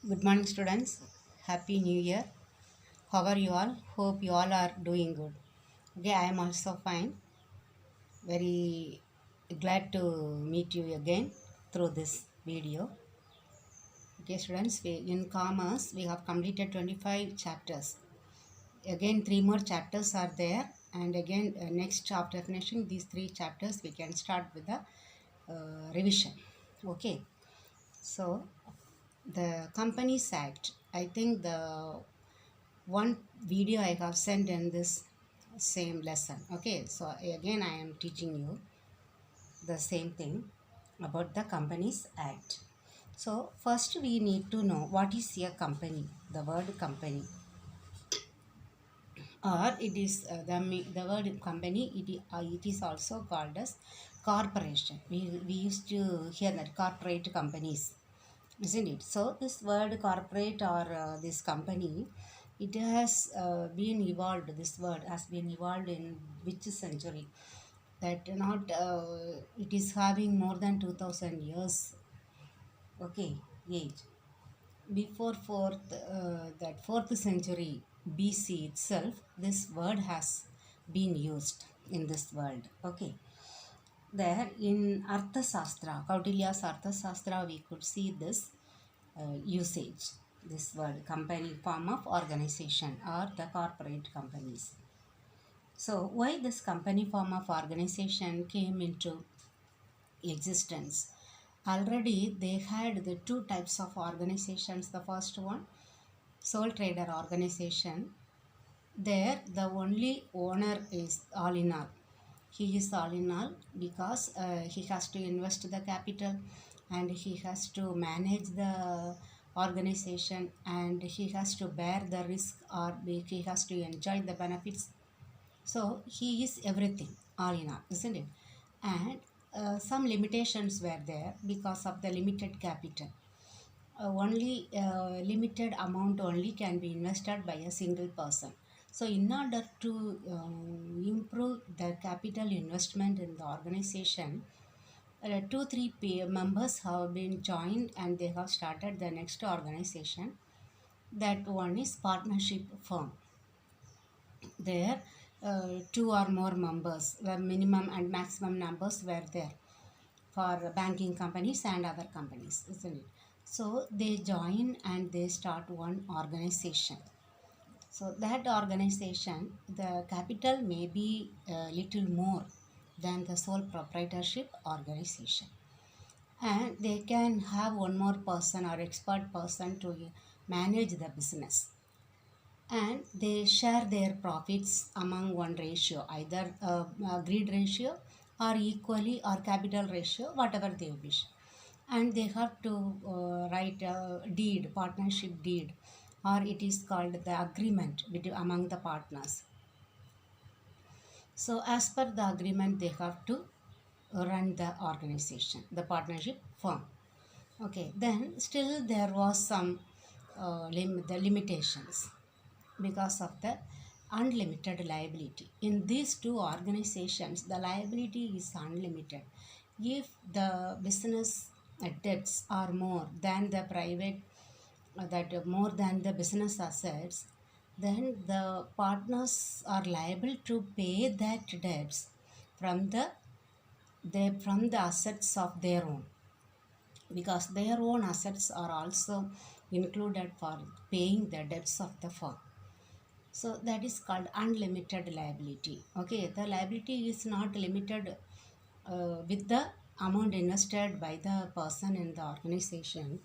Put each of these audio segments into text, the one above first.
Good morning, students. Happy New Year. How are you all? Hope you all are doing good. Okay, I am also fine. Very glad to meet you again through this video. Okay, students, in commerce we have completed 25 chapters. Again, 3 more chapters are there, and again, next after finishing these 3 chapters, we can start with the revision. Okay, so the Companies Act. I think the one video I have sent in this same lesson. Okay, so again I am teaching you the same thing about the Companies Act. So first we need to know what is a company. The word company, or it is the word company, it is also called as corporation. We used to hear that corporate companies, isn't it? So this word corporate or this company, it has been evolved. This word has been evolved in which century? That not it is having more than 2000 years, okay, age. Before that 4th century BC itself, this word has been used in this world. Okay, there in Arthasastra, Kautilya's Arthasastra, we could see this usage, this word company, form of organization or the corporate companies. So why this company form of organization came into existence? Already they had the two types of organizations. The first one, sole trader organization. There the only owner is all in all. He is all in all because he has to invest the capital, and he has to manage the organization, and he has to bear the risk, or he has to enjoy the benefits. So he is everything, all in all, isn't it? And some limitations were there because of the limited capital. Only limited amount only can be invested by a single person. So in order to improve the capital investment in the organization, 2-3 members have been joined and they have started the next organization. That one is partnership firm. There two or more members, the minimum and maximum numbers were there for banking companies and other companies, isn't it? So they join and they start one organization. So that organization, the capital may be a little more than the sole proprietorship organization, and they can have one more person or expert person to manage the business, and they share their profits among one ratio, either agreed ratio or equally or capital ratio, whatever they wish. And they have to write a deed, partnership deed, or it is called the agreement between among the partners. So as per the agreement, they have to run the organization, the partnership firm. Okay, then still there was some the limitations because of the unlimited liability. In these two organizations, the liability is unlimited. If the business debts are more than the private, more than the business assets, then the partners are liable to pay that debts from the assets of their own, because their own assets are also included for paying the debts of the firm. So that is called unlimited liability. Okay, the liability is not limited with the amount invested by the person in the organization,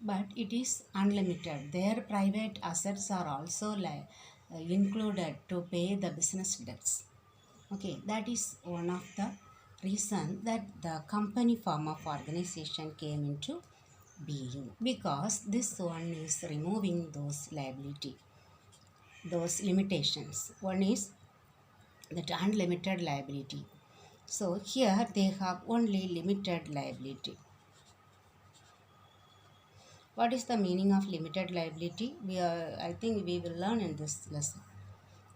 but it is unlimited. Their private assets are also included to pay the business debts. Okay, that is one of the reason that the company form of organization came into being, because this one is removing those liability, those limitations. One is that unlimited liability. So here they have only limited liability. What is the meaning of limited liability? I think we will learn in this lesson.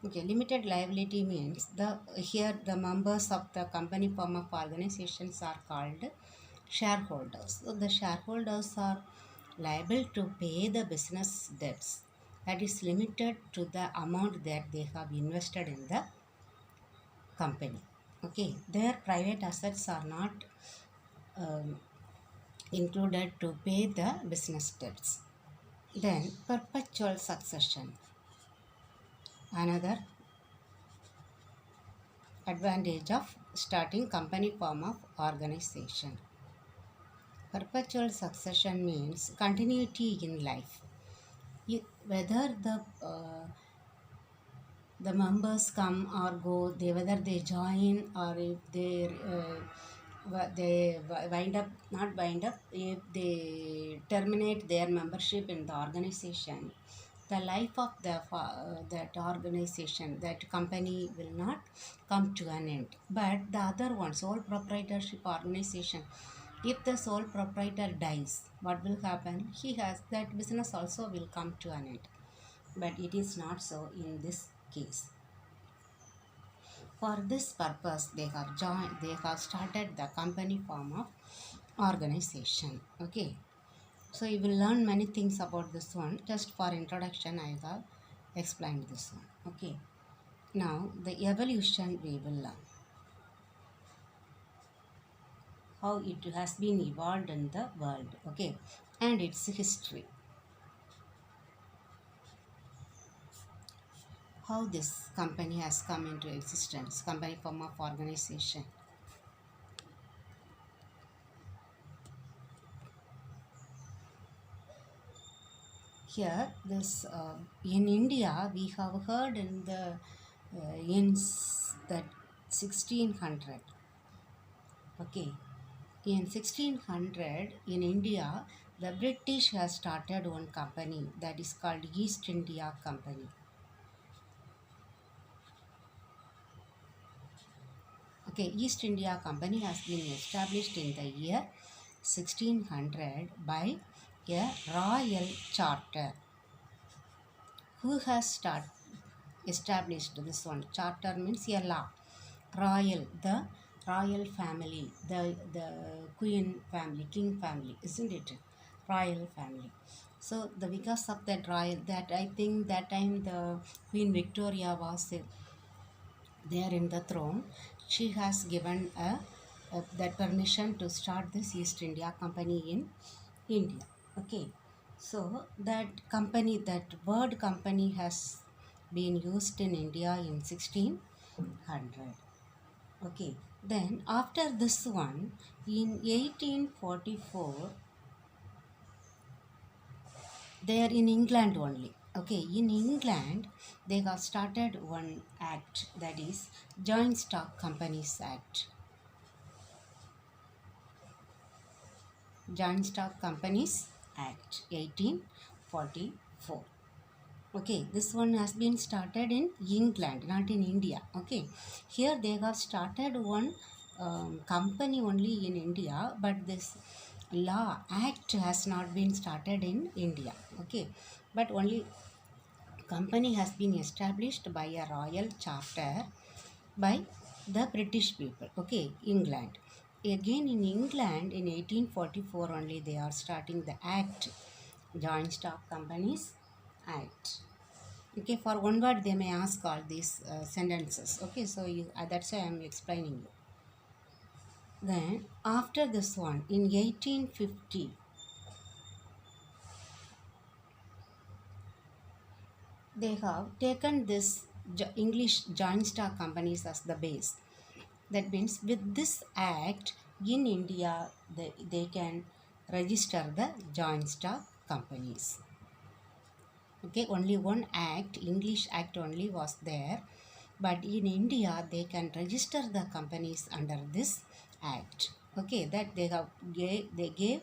Okay, limited liability means here the members of the company form of organizations are called shareholders. So the shareholders are liable to pay the business debts that is limited to the amount that they have invested in the company. Okay, their private assets are not um, included to pay the business debts. Then perpetual succession, another advantage of starting company form of organization. Perpetual succession means continuity in life. Whether the members come or go, whether they join or if they wind up not wind up, if they terminate their membership in the organization, the life of that organization, that company will not come to an end. But the other one, sole proprietorship organization, if the sole proprietor dies, what will happen? He has that business also will come to an end. But it is not so in this case. For this purpose, they have started the company form of organization. Okay. So you will learn many things about this one. Just for introduction, I have explained this one. Okay. Now the evolution we will learn. How it has been evolved in the world. Okay. And its history. How this company has come into existence. Company form of organization. Here this in India we have heard in the that 1600. Okay, in 1600 in India the British has started one company that is called East India Company. Okay, East India Company has been established in the year 1600 by a royal charter. Who has established this one? Charter means a law. Royal, the royal family, the queen family, king family, isn't it? Royal family. So the because of that royal, that I think that time the Queen Victoria was there in the throne, she has given that permission to start this East India Company in India. Okay, so that company, that word company has been used in India in 1600. Okay, then after this one, in 1844, they are in England only. Okay, in England, they have started one act, that is Joint Stock Companies Act. Joint Stock Companies Act 1844. Okay, this one has been started in England, not in India. Okay, here they have started one company only in India, but this law act has not been started in India. Okay, but only company has been established by a royal charter by the British people. Okay, England. Again in England in 1844 only they are starting the act, Joint Stock Companies Act. Okay, for one word they may ask all these sentences. Okay, so that's why I am explaining you. Then after this one in 1850, they have taken this English joint stock companies as the base. That means with this act in India they can register the joint stock companies. Okay, only one act, English act only was there, but in India they can register the companies under this act. Okay, that they gave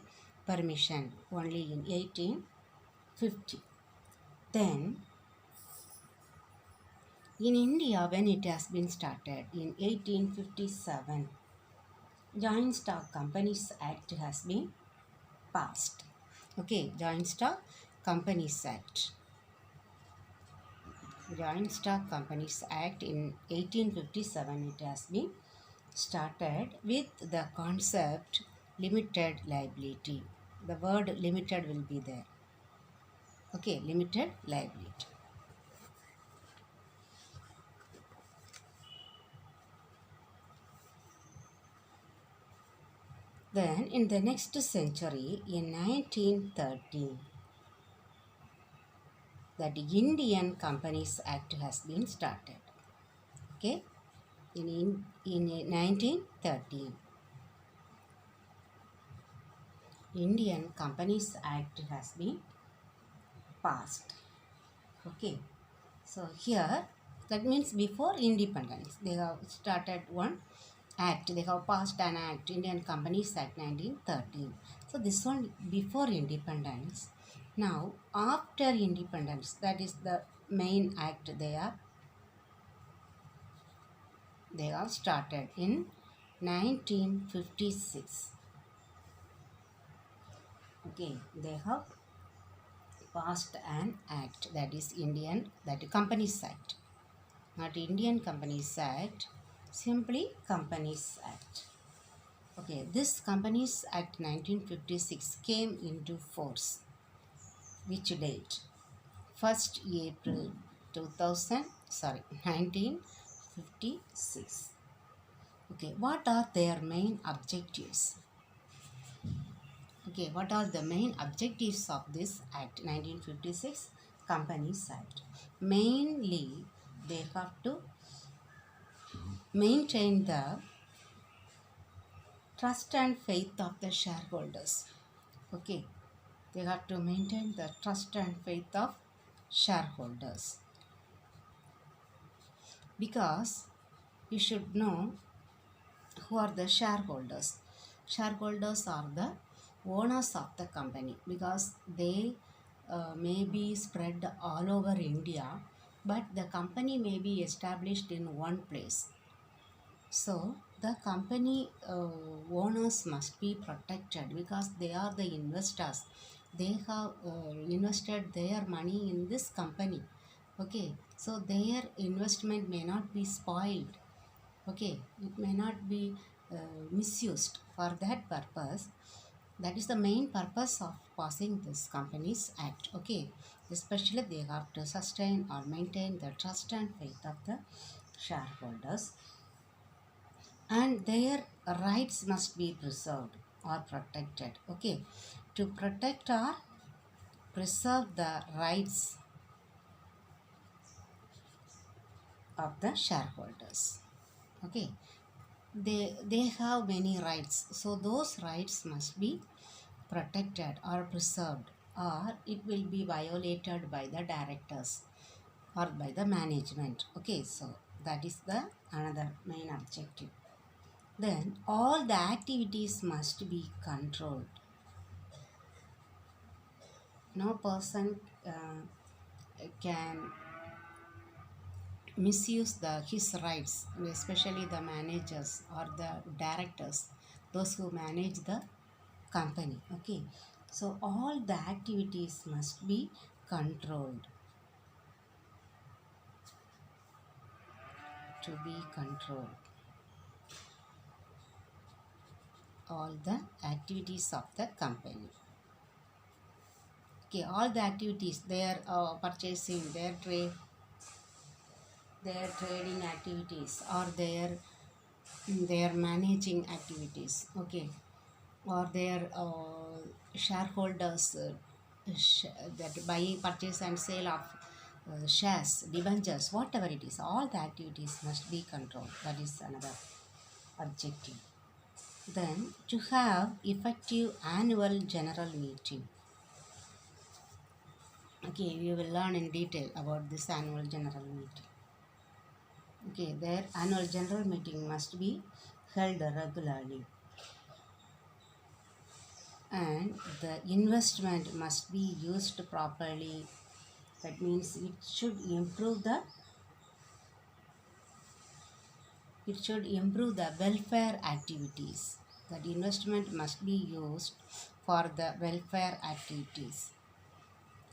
permission only in 1850. Then in India, when it has been started in 1857, Joint Stock Companies Act has been passed. Okay, Joint Stock Companies Act. Joint Stock Companies Act in 1857 it has been started with the concept limited liability. The word limited will be there. Okay, limited liability. Then in the next century, in 1913, that Indian Companies Act has been started. Okay, in 1913, Indian Companies Act has been passed. Okay, so here that means before independence they have started one act, they have passed an act, Indian Companies Act 1913. So this one before independence. Now after independence, that is the main act they have started in 1956. Okay, they have passed an act, that is Indian, that is Companies Act, not Indian Companies Act, simply Companies Act. Okay, this Companies Act 1956 came into force. Which date? 1st April 1956. Okay, what are their main objectives? Okay, what are the main objectives of this Act 1956 Companies Act? Mainly, they have to maintain the trust and faith of the shareholders. Okay, they have to maintain the trust and faith of shareholders, because you should know who are the shareholders. Shareholders are the owners of the company, because they may be spread all over India, but the company may be established in one place. So the company owners must be protected, because they are the investors. They have invested their money in this company. Okay, so their investment may not be spoiled. Okay, it may not be misused. For that purpose, that is the main purpose of passing this Companies Act. Okay, especially they have to sustain or maintain the trust and faith of the shareholders, and their rights must be preserved or protected. Okay, to protect or preserve the rights of the shareholders. Okay, they have many rights, so those rights must be protected or preserved, or it will be violated by the directors or by the management. Okay, so that is the another main objective. Then all the activities must be controlled. No person can misuse his rights, especially the managers or the directors, those who manage the company. Okay, so all the activities must be controlled. To be controlled, all the activities of the company. Okay, all the activities, their purchasing, their trade, their trading activities, or their managing activities. Okay, or their shareholders, that buying, purchase and sale of shares, debentures, whatever it is, all the activities must be controlled. That is another objective. Then to have effective annual general meeting. Okay, we will learn in detail about this annual general meeting. Okay, their annual general meeting must be held regularly, and the investment must be used properly. That means it should improve the welfare activities. That investment must be used for the welfare activities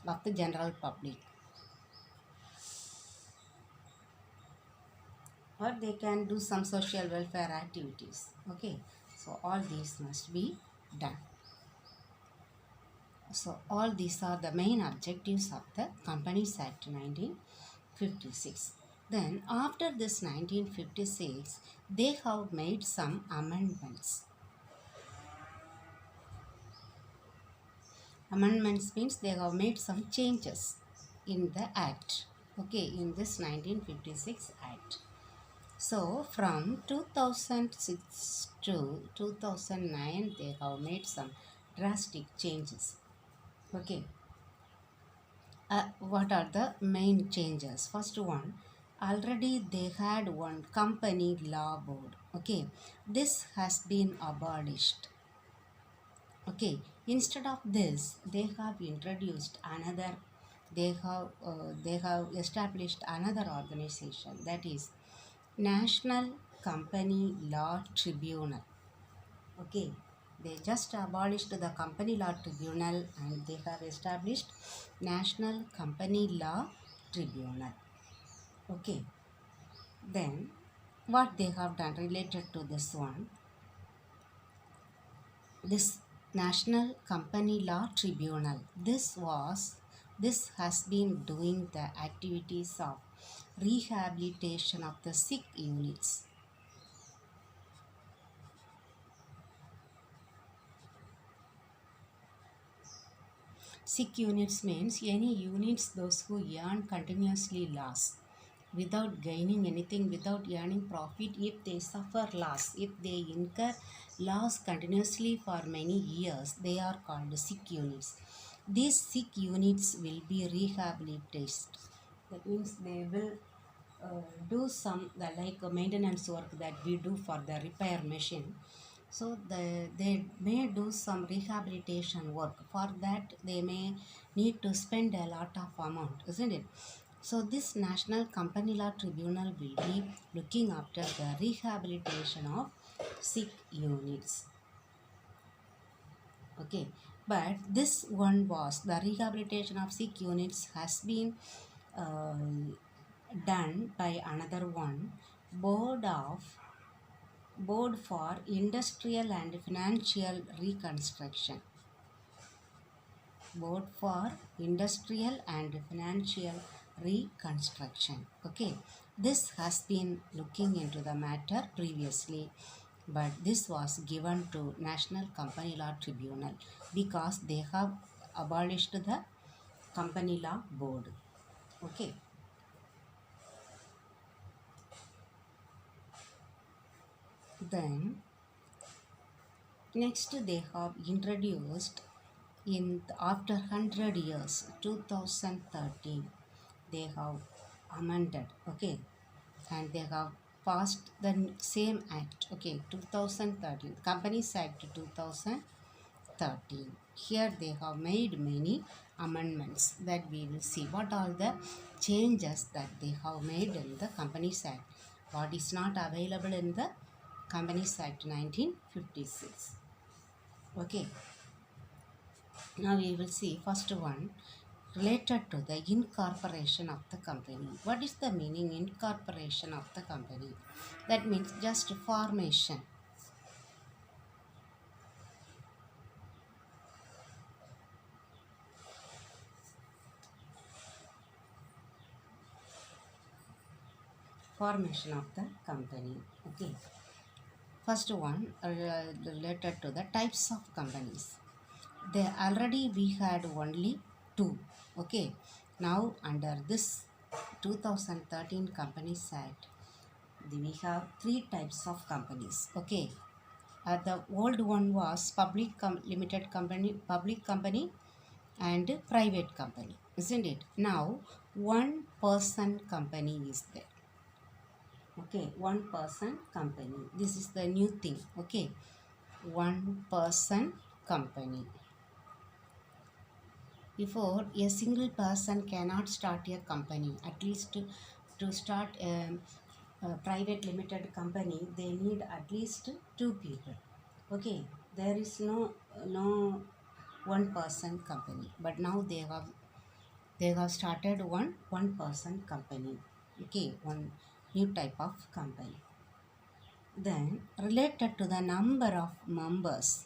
of the general public, or they can do some social welfare activities. Okay, so all these must be done. So all these are the main objectives of the Companies Act 1956. Then after this 1956, they have made some amendments. Amendments means they have made some changes in the act. Okay, in this 1956 act. So from 2006 to 2009, they have made some drastic changes. Okay. What are the main changes? First one, already they had one company law board. Okay, this has been abolished. Okay, instead of this, they have introduced another. They have established another organization, that is National Company Law Tribunal. Okay, they just abolished the Company Law Tribunal and they have established National Company Law Tribunal. Okay, then what they have done related to this one, this National Company Law Tribunal, this has been doing the activities of rehabilitation of the sick units. Sick units means any units those who earn continuously loss without gaining anything, without earning profit. If they suffer loss, if they incur loss continuously for many years, they are called sick units. These sick units will be rehabilitated. That means they will do some like maintenance work that we do for the repair machine. So they may do some rehabilitation work. For that they may need to spend a lot of amount, isn't it? So this National Company Law Tribunal will be looking after the rehabilitation of sick units. Okay, but this one was the rehabilitation of sick units has been uh, done by another one, Board for Industrial and Financial Reconstruction. Board for Industrial and Financial Reconstruction. Okay, this has been looking into the matter previously, but this was given to National Company Law Tribunal because they have abolished the Company Law Board. Okay. Then next they have introduced in after 100 years 2013 they have amended. Okay, and they have passed the same act. Okay, 2013 Companies Act 2013. Here they have made many amendments that we will see. What are the changes that they have made in the Companies Act? What is not available in the Companies Act 1956? Okay, now we will see first one related to the incorporation of the company. What is the meaning incorporation of the company? That means just formation. Formation of the company. Okay. First one related to the types of companies. There already we had only two. Okay. Now under this 2013 Companies Act, we have three types of companies. Okay. The old one was limited company, public company, and private company, isn't it? Now one person company is there. Okay, one person company. This is the new thing. Okay, one person company. Before, a single person cannot start a company. At least to start a private limited company, they need at least two people. Okay, there is no one person company, but now they have started one person company. Okay, one new type of company. Then related to the number of members,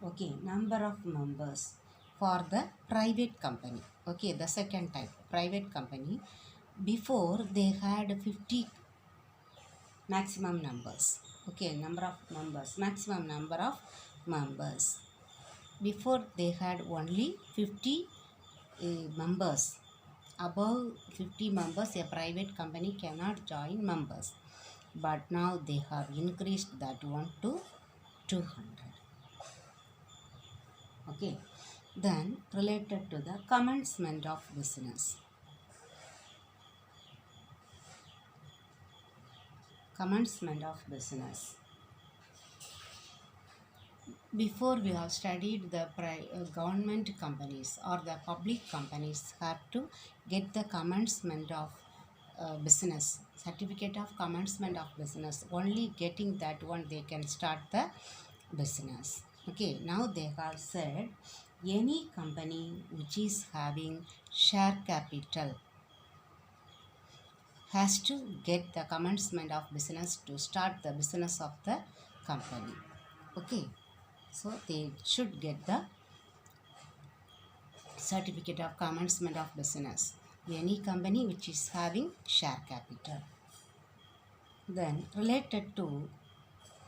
Okay, number of members for the private company. Okay, the second type, private company. Before they had 50 maximum numbers. Okay, number of members, maximum number of members. Before they had only 50 members. Above 50 members, a private company cannot join members. But now they have increased that one to 200. Okay, then related to the commencement of business. Commencement of business. Before we have studied the government companies or the public companies have to get the commencement of business, certificate of commencement of business. Only getting that one they can start the business. Okay, now they have said any company which is having share capital has to get the commencement of business to start the business of the company. Okay, so they should get the certificate of commencement of business, any company which is having share capital. Then related to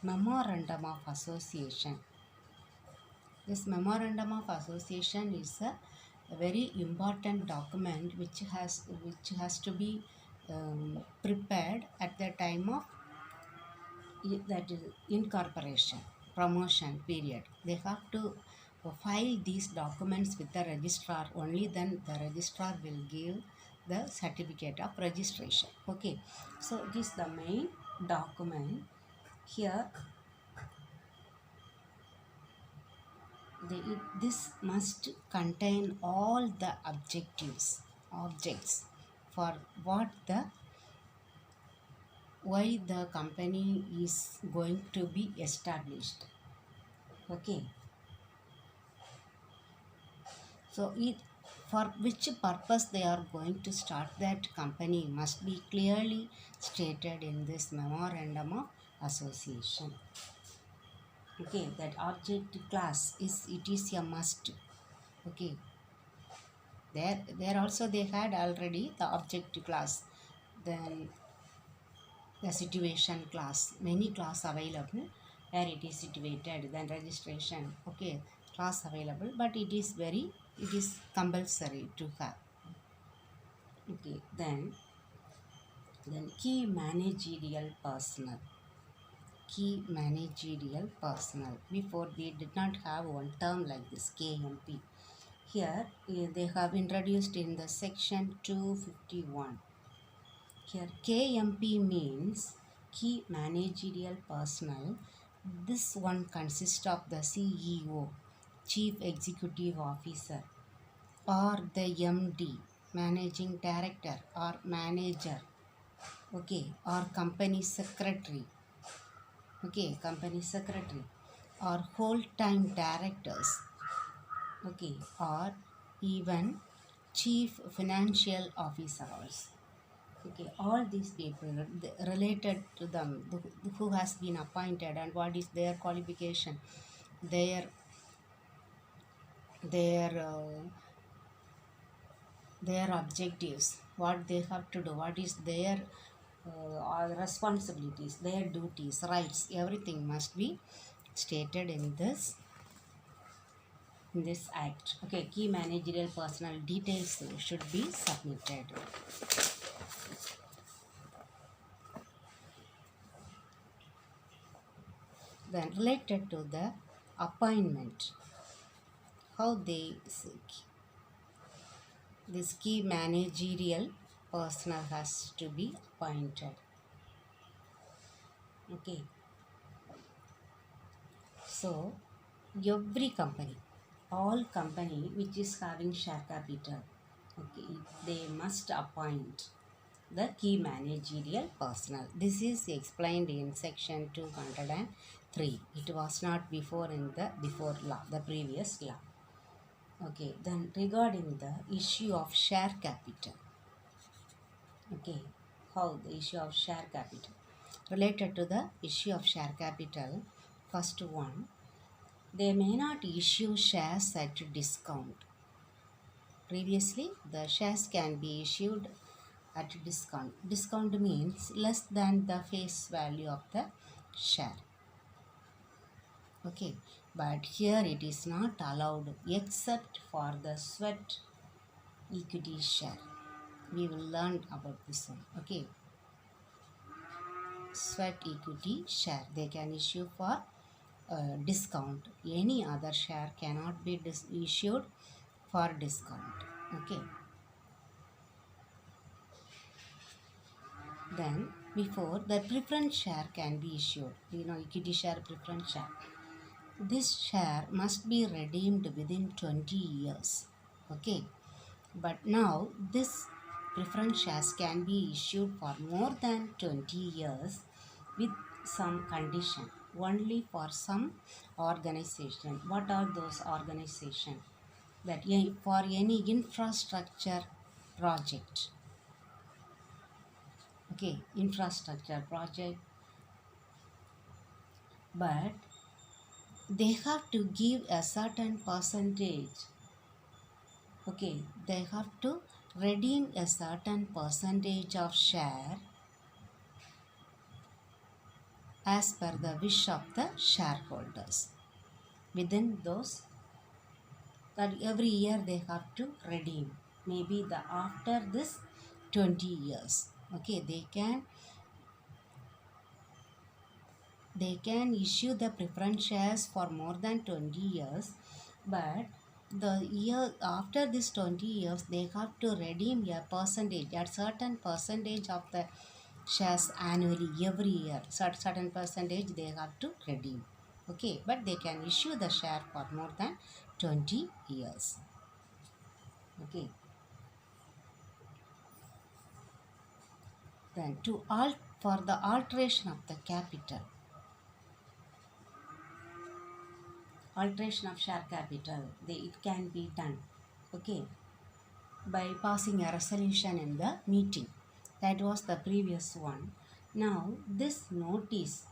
memorandum of association. This memorandum of association is a very important document which has to be prepared at the time of that is incorporation promotion period. They have to file these documents with the registrar. Only then the registrar will give the certificate of registration. Okay, so it is the main document. Here this must contain all the objects for what the why the company is going to be established. Okay, so for which purpose they are going to start that company must be clearly stated in this memorandum of association. Okay, that object class is a must. Okay, there also they had already the object class, then the situation class, many class available where it is situated, then registration. Okay, class available, but it is compulsory to have. Okay, then key managerial personnel. Key managerial personnel. Before we did not have one term like this, KMP. Here they have introduced in the section 251. Here KMP means key managerial personnel. This one consists of the CEO, Chief Executive Officer, or the MD, Managing Director or Manager. Okay, or Company Secretary. Okay, Company Secretary, or whole-time directors. Okay, or even Chief Financial Officers. Okay, all these people related to them, who has been appointed and what is their qualification, their their uh, their objectives, what they have to do, what is their responsibilities, their duties, rights, everything must be stated in this act. Okay, key managerial personnel details should be submitted. Then related to the appointment, how this key managerial personnel has to be appointed. Okay, so every company, all company which is having share capital, okay, they must appoint the key managerial personnel. This is explained in section 203. It was not before in the law, the previous law. Okay, then regarding the issue of share capital. Okay, how the issue of share capital. Related to the issue of share capital, first one, They may not issue shares at discount. Previously, the shares can be issued at discount. Discount means less than the face value of the share. Okay, but here it is not allowed except for the sweat equity share. We will learn about this one. Okay, sweat equity share they can issue for discount. Any other share cannot be issued for discount. Okay. Then before the preference share can be issued, equity share, preference share. This share must be redeemed within 20 years. Okay. But now this preference shares can be issued for more than 20 years with some condition only for some organization. What are those organizations? That for any infrastructure project. Okay, infrastructure project, but they have to give a certain percentage. Okay, they have to redeem a certain percentage of share as per the wish of the shareholders. Within those, that every year they have to redeem. Maybe after this 20 years. Okay, they can issue the preference shares for more than 20 years, but the year after this 20 years they have to redeem a percentage, a certain percentage of the shares annually every year. Certain percentage they have to redeem. Okay, but they can issue the share for more than 20 years. Okay, then for the alteration of the capital, alteration of share capital, it can be done. Okay, by passing a resolution in the meeting. That was the previous one. Now this notice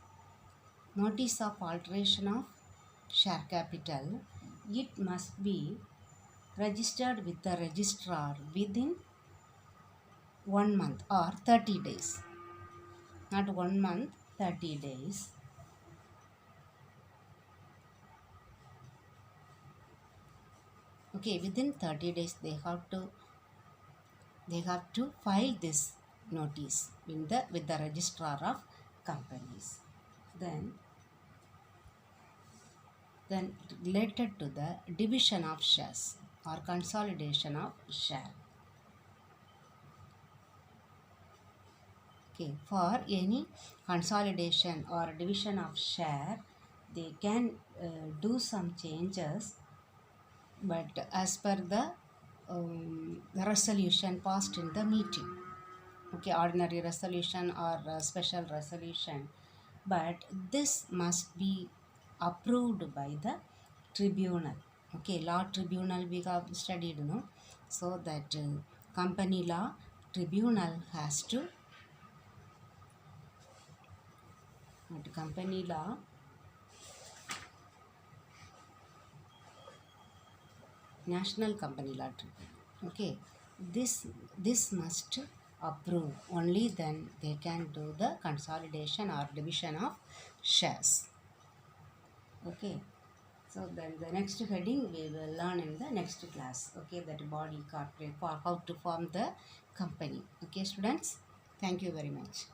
of alteration of share capital, it must be registered with the registrar within 1 month or 30 days. Not 1 month, 30 days. Okay, within 30 days they have to file this notice with the registrar of companies. Then related to the division of shares or consolidation of share. Okay, for any consolidation or division of share, they can do some changes, but as per the resolution passed in the meeting. Okay, ordinary resolution or special resolution, but this must be approved by the tribunal. Okay, law tribunal we have studied, no? So that company law tribunal has to, company law national company law tribunal. Okay, this must approve, only then they can do the consolidation or division of shares. Okay, so then the next heading we will learn in the next class. Okay, that body corporate, for how to form the company. Okay students, thank you very much.